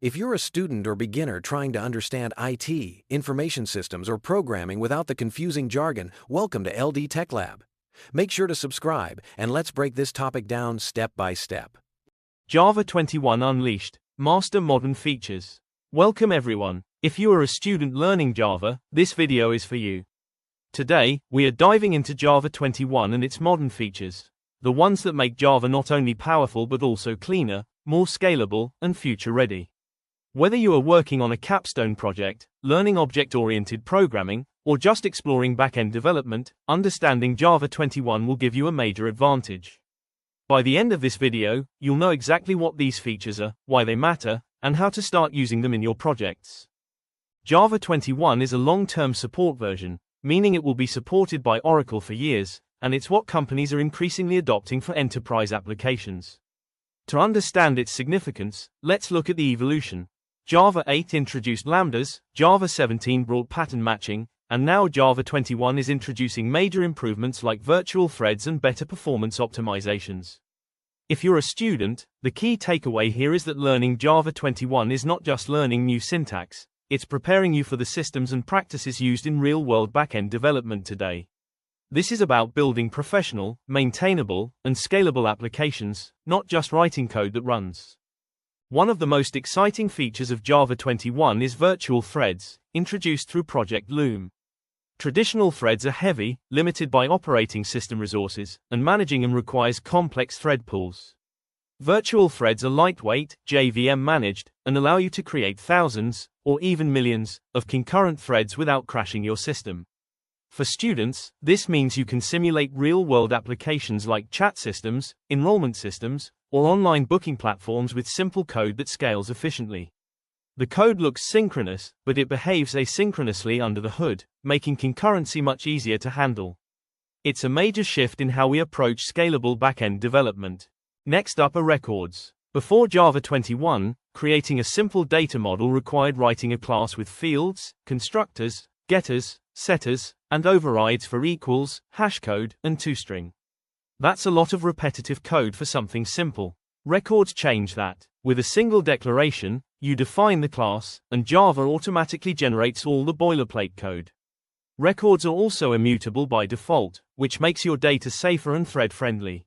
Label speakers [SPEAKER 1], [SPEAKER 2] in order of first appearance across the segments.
[SPEAKER 1] If you're a student or beginner trying to understand IT, information systems, or programming without the confusing jargon, welcome to LD Tech Lab. Make sure to subscribe, and let's break this topic down step by step.
[SPEAKER 2] Java 21 Unleashed, Master Modern Features. Welcome everyone. If you are a student learning Java, this video is for you. Today, we are diving into Java 21 and its modern features. The ones that make Java not only powerful but also cleaner, more scalable, and future-ready. Whether you are working on a Capstone project, learning object-oriented programming, or just exploring backend development, understanding Java 21 will give you a major advantage. By the end of this video, you'll know exactly what these features are, why they matter, and how to start using them in your projects. Java 21 is a long-term support version, meaning it will be supported by Oracle for years, and it's what companies are increasingly adopting for enterprise applications. To understand its significance, let's look at the evolution. Java 8 introduced lambdas, Java 17 brought pattern matching, and now Java 21 is introducing major improvements like virtual threads and better performance optimizations. If you're a student, the key takeaway here is that learning Java 21 is not just learning new syntax, it's preparing you for the systems and practices used in real-world backend development today. This is about building professional, maintainable, and scalable applications, not just writing code that runs. One of the most exciting features of Java 21 is virtual threads, introduced through Project Loom. Traditional threads are heavy, limited by operating system resources, and managing them requires complex thread pools. Virtual threads are lightweight, JVM managed, and allow you to create thousands, or even millions, of concurrent threads without crashing your system. For students, this means you can simulate real-world applications like chat systems, enrollment systems, or online booking platforms with simple code that scales efficiently. The code looks synchronous, but it behaves asynchronously under the hood, making concurrency much easier to handle. It's a major shift in how we approach scalable backend development. Next up are records. Before Java 21, creating a simple data model required writing a class with fields, constructors, getters, setters, and overrides for equals, hashcode, and toString. That's a lot of repetitive code for something simple. Records change that. With a single declaration, you define the class, and Java automatically generates all the boilerplate code. Records are also immutable by default, which makes your data safer and thread-friendly.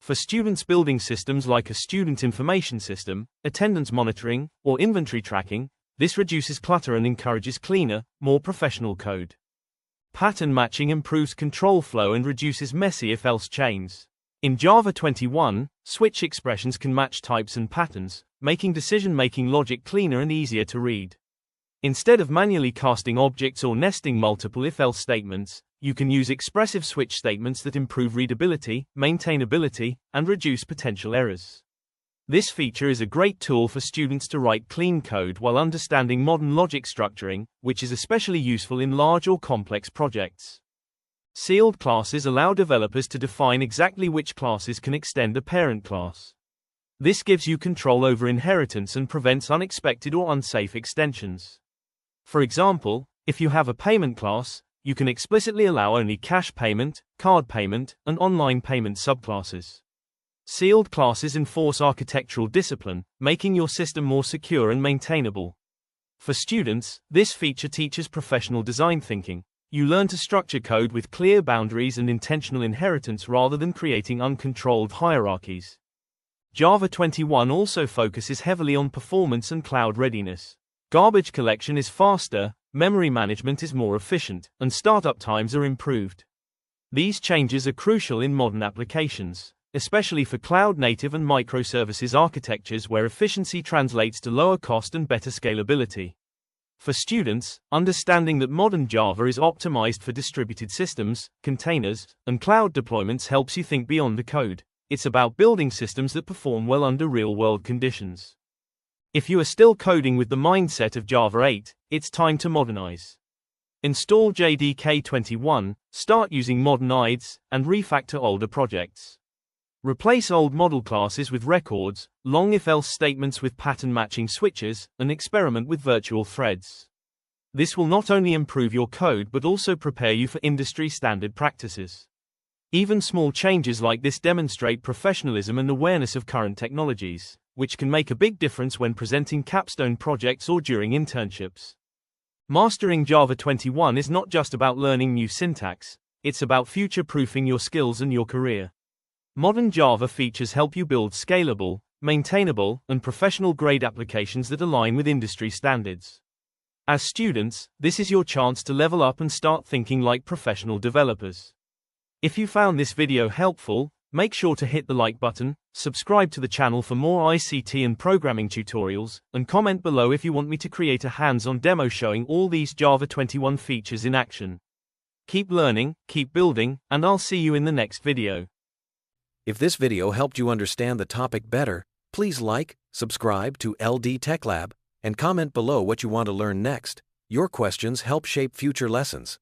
[SPEAKER 2] For students building systems like a student information system, attendance monitoring, or inventory tracking, this reduces clutter and encourages cleaner, more professional code. Pattern matching improves control flow and reduces messy if-else chains. In Java 21, switch expressions can match types and patterns, making decision-making logic cleaner and easier to read. Instead of manually casting objects or nesting multiple if-else statements, you can use expressive switch statements that improve readability, maintainability, and reduce potential errors. This feature is a great tool for students to write clean code while understanding modern logic structuring, which is especially useful in large or complex projects. Sealed classes allow developers to define exactly which classes can extend a parent class. This gives you control over inheritance and prevents unexpected or unsafe extensions. For example, if you have a payment class, you can explicitly allow only cash payment, card payment, and online payment subclasses. Sealed classes enforce architectural discipline, making your system more secure and maintainable. For students, this feature teaches professional design thinking. You learn to structure code with clear boundaries and intentional inheritance rather than creating uncontrolled hierarchies. Java 21 also focuses heavily on performance and cloud readiness. Garbage collection is faster, memory management is more efficient, and startup times are improved. These changes are crucial in modern applications, especially for cloud-native and microservices architectures where efficiency translates to lower cost and better scalability. For students, understanding that modern Java is optimized for distributed systems, containers, and cloud deployments helps you think beyond the code. It's about building systems that perform well under real-world conditions. If you are still coding with the mindset of Java 8, it's time to modernize. Install JDK 21, start using modern IDEs, and refactor older projects. Replace old model classes with records, long if-else statements with pattern-matching switches, and experiment with virtual threads. This will not only improve your code but also prepare you for industry-standard practices. Even small changes like this demonstrate professionalism and awareness of current technologies. which can make a big difference when presenting Capstone projects or during internships. Mastering Java 21 is not just about learning new syntax, it's about future-proofing your skills and your career. Modern Java features help you build scalable, maintainable, and professional-grade applications that align with industry standards. As students, this is your chance to level up and start thinking like professional developers. If you found this video helpful, make sure to hit the like button, subscribe to the channel for more ICT and programming tutorials, and comment below if you want me to create a hands-on demo showing all these Java 21 features in action. Keep learning, keep building, and I'll see you in the next video.
[SPEAKER 1] If this video helped you understand the topic better, please like, subscribe to LD Tech Lab, and comment below what you want to learn next. Your questions help shape future lessons.